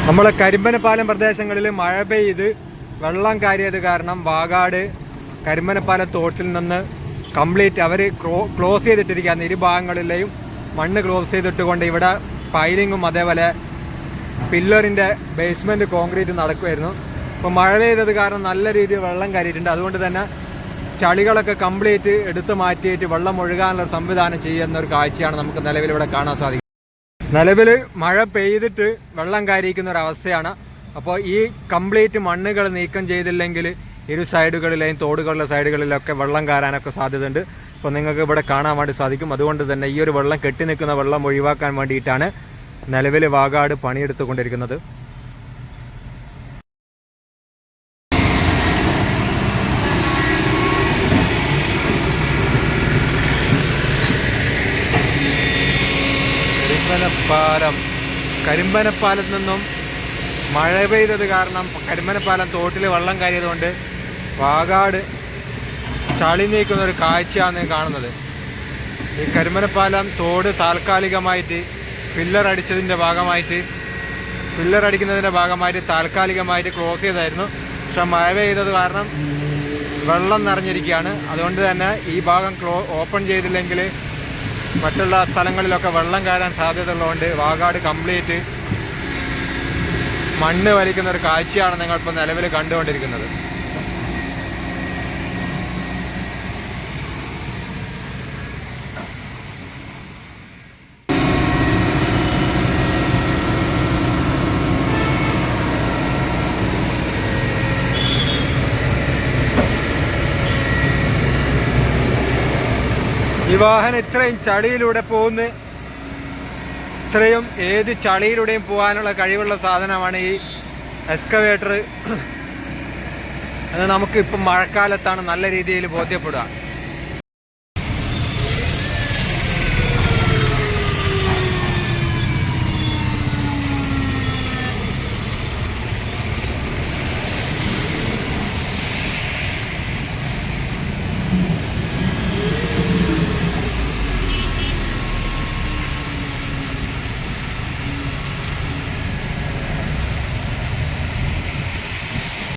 നമ്മളെ കരിമ്പനപ്പാലം പ്രദേശങ്ങളിൽ മഴ പെയ്ത് വെള്ളം കയറിയത് കാരണം വാഗാട് കരിമ്പനപ്പാലം തോട്ടിൽ നിന്ന് കംപ്ലീറ്റ് അവർ ക്ലോസ് ചെയ്തിട്ടിരിക്കുകയാണ്. ഇരുഭാഗങ്ങളിലെയും മണ്ണ് ക്ലോസ് ചെയ്തിട്ടുകൊണ്ട് ഇവിടെ പൈലിങ്ങും അതേപോലെ പില്ലറിൻ്റെ ബേസ്മെൻറ്റ് കോൺക്രീറ്റ് നടക്കുമായിരുന്നു. അപ്പോൾ മഴ പെയ്തത് കാരണം നല്ല രീതിയിൽ വെള്ളം കയറിയിട്ടുണ്ട്. അതുകൊണ്ട് തന്നെ ചളികളൊക്കെ കംപ്ലീറ്റ് എടുത്തു മാറ്റിയിട്ട് വെള്ളം ഒഴുകാനുള്ള സംവിധാനം ചെയ്യുന്ന ഒരു കാഴ്ചയാണ് നമുക്ക് നിലവിൽ ഇവിടെ കാണാൻ സാധിക്കുന്നത്. നിലവിൽ മഴ പെയ്തിട്ട് വെള്ളം കയറിയിരിക്കുന്ന ഒരു അവസ്ഥയാണ്. അപ്പോൾ ഈ കംപ്ലീറ്റ് മണ്ണുകൾ നീക്കം ചെയ്തില്ലെങ്കിൽ ഇരു സൈഡുകളിലെയും തോടുകളുടെ സൈഡുകളിലൊക്കെ വെള്ളം കയറാനൊക്കെ സാധ്യതയുണ്ട്. അപ്പോൾ നിങ്ങൾക്ക് ഇവിടെ കാണാൻ വേണ്ടി സാധിക്കും. അതുകൊണ്ട് തന്നെ ഈ ഒരു വെള്ളം കെട്ടി നിൽക്കുന്ന വെള്ളം ഒഴിവാക്കാൻ വേണ്ടിയിട്ടാണ് നിലവിൽ വാഗാട് പണിയെടുത്തുകൊണ്ടിരിക്കുന്നത്. കരിമ്പനപ്പാലത്ത് നിന്നും മഴ പെയ്തത് കാരണം കരിമ്പനപ്പാലം തോട്ടിൽ വെള്ളം കയറിയതുകൊണ്ട് വാഗാട് ചളി നീക്കുന്ന ഒരു കാഴ്ചയാണ് കാണുന്നത്. ഈ കരിമ്പനപ്പാലം തോട് താൽക്കാലികമായിട്ട് പില്ലർ അടിക്കുന്നതിൻ്റെ ഭാഗമായിട്ട് താൽക്കാലികമായിട്ട് ക്ലോസ് ചെയ്തായിരുന്നു. പക്ഷെ മഴ പെയ്തത് കാരണം വെള്ളം നിറഞ്ഞിരിക്കുകയാണ്. അതുകൊണ്ട് തന്നെ ഈ ഭാഗം ഓപ്പൺ ചെയ്തില്ലെങ്കിൽ മറ്റുള്ള സ്ഥലങ്ങളിലൊക്കെ വെള്ളം കയറാൻ സാധ്യതയുള്ളതുകൊണ്ട് വാഗാട് കംപ്ലീറ്റ് മണ്ണ് വലിക്കുന്ന ഒരു കാഴ്ചയാണ് നിങ്ങളിപ്പോൾ നിലവിൽ കണ്ടുകൊണ്ടിരിക്കുന്നത്. ഈ വാഹനം ഇത്രയും ചളിയിലൂടെ പോകുന്ന ഇത്രയും ഏത് ചളിയിലൂടെയും പോകാനുള്ള കഴിവുള്ള സാധനമാണ് ഈ എക്സ്കവേറ്റർ. അത് നമുക്ക് ഇപ്പം മഴക്കാലത്താണ് നല്ല രീതിയിൽ ബോധ്യപ്പെടുക.